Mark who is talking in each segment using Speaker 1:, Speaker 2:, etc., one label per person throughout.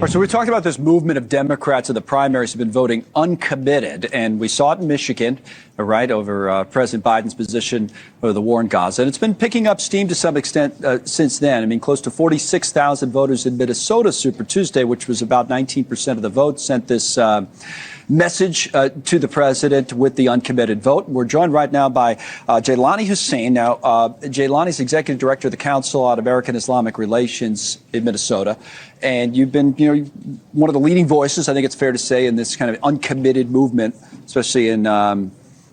Speaker 1: right, so we talked about this movement of Democrats in the primaries have been voting uncommitted, and we saw it in Michigan, right, over President Biden's position over the war in Gaza. And it's been picking up steam to some extent since then. I mean, close to 46,000 voters in Minnesota Super Tuesday, which was about 19% of the vote, sent this message to the president with the uncommitted vote. We're joined right now by Jaylani Hussein. Now, Jaylani's executive director of the Council on American Islamic Relations in Minnesota. And you've been, one of the leading voices, I think it's fair to say, in this kind of uncommitted movement, especially in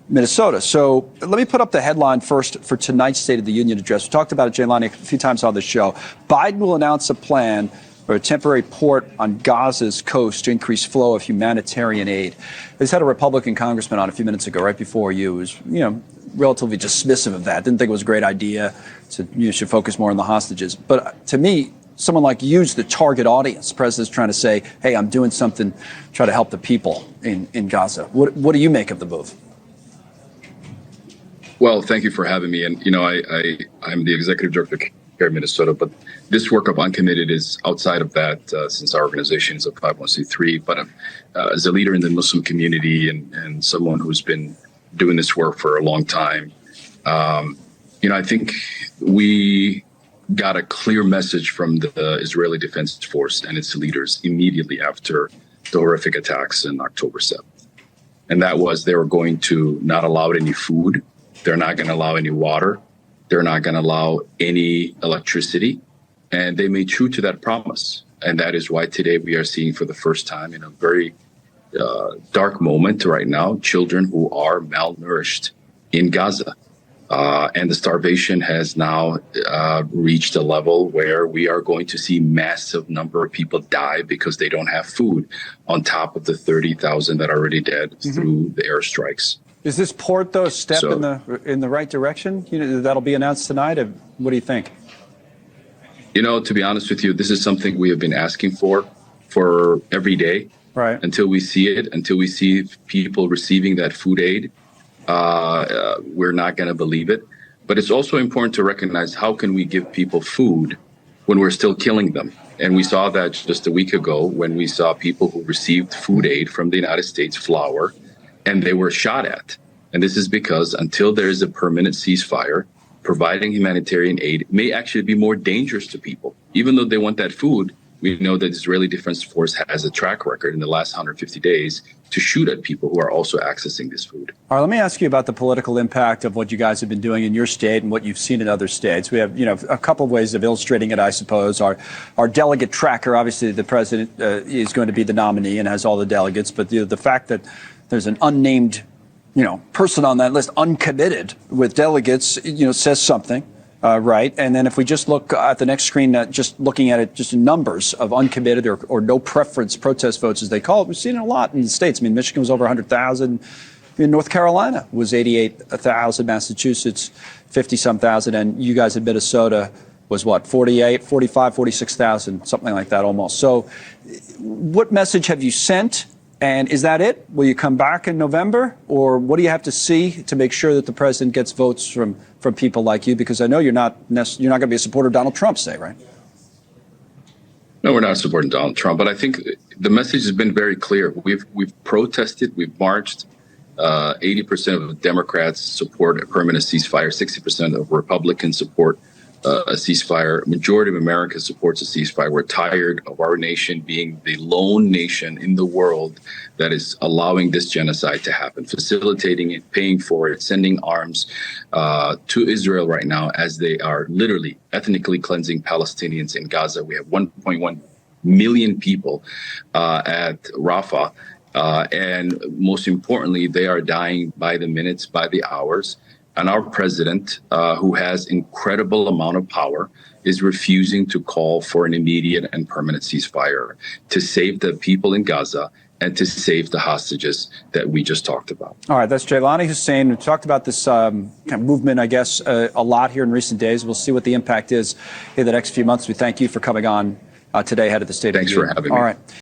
Speaker 1: Minnesota. So let me put up the headline first for tonight's State of the Union address. We talked about it, Jaylani, a few times on the show. Biden will announce a plan for a temporary port on Gaza's coast to increase flow of humanitarian aid. This had a Republican congressman on a few minutes ago, right before you, who was, relatively dismissive of that. Didn't think it was a great idea. Said you should focus more on the hostages. But to me, someone like you's the target audience. The president's trying to say, hey, I'm doing something, try to help the people in Gaza. What do you make of the move?
Speaker 2: Well, thank you for having me. And, I'm the executive director of CAIR Minnesota, but this work of uncommitted is outside of that since our organization is a 501c3. But as a leader in the Muslim community and someone who's been doing this work for a long time, I think we got a clear message from the Israeli Defense Force and its leaders immediately after the horrific attacks on October 7th. And that was they were going to not allow any food. They're not going to allow any water. They're not going to allow any electricity. And they made true to that promise. And that is why today we are seeing for the first time in a very dark moment right now, children who are malnourished in Gaza. And the starvation has now reached a level where we are going to see massive number of people die because they don't have food, on top of the 30,000 that are already dead through the airstrikes.
Speaker 1: Is this port, though, a step in the right direction? That'll be announced tonight. What do you think?
Speaker 2: To be honest with you, this is something we have been asking for every day,
Speaker 1: right?
Speaker 2: Until we see it, until we see people receiving that food aid. We're not going to believe it. But it's also important to recognize, how can we give people food when we're still killing them? And we saw that just a week ago when we saw people who received food aid from the United States, flour, and they were shot at. And this is because until there is a permanent ceasefire, providing humanitarian aid may actually be more dangerous to people. Even though they want that food, we know that the Israeli Defense Force has a track record in the last 150 days to shoot at people who are also accessing this food.
Speaker 1: All right, let me ask you about the political impact of what you guys have been doing in your state and what you've seen in other states. We have, a couple of ways of illustrating it, I suppose. Our delegate tracker, obviously the president is going to be the nominee and has all the delegates, but the fact that there's an unnamed, person on that list, uncommitted with delegates, says something. Right. And then if we just look at the next screen, just looking at it, just in numbers of uncommitted or no preference protest votes, as they call it, we've seen it a lot in the states. I mean, Michigan was over 100,000. North Carolina was 88,000, Massachusetts, 50-some thousand. And you guys in Minnesota was what, 45, 46,000, something like that almost. So what message have you sent? And is that it? Will you come back in November? Or what do you have to see to make sure that the president gets votes from people like you? Because I know you're not going to be a supporter of Donald Trump, say, right?
Speaker 2: No, we're not supporting Donald Trump. But I think the message has been very clear. We've protested. We've marched. 80% of Democrats support a permanent ceasefire. 60% of Republicans support a ceasefire. Majority of America supports a ceasefire. We're tired of our nation being the lone nation in the world that is allowing this genocide to happen, facilitating it, paying for it, sending arms to Israel right now as they are literally ethnically cleansing Palestinians in Gaza. We have 1.1 million people at Rafah. And most importantly, they are dying by the minutes, by the hours. And our president, who has incredible amount of power, is refusing to call for an immediate and permanent ceasefire to save the people in Gaza and to save the hostages that we just talked about.
Speaker 1: All right, that's Jaylani Hussein. We've talked about this kind of movement, I guess, a lot here in recent days. We'll see what the impact is in the next few months. We thank you for coming on today, head of the State of the Union.
Speaker 2: Thanks for having me.
Speaker 1: All right.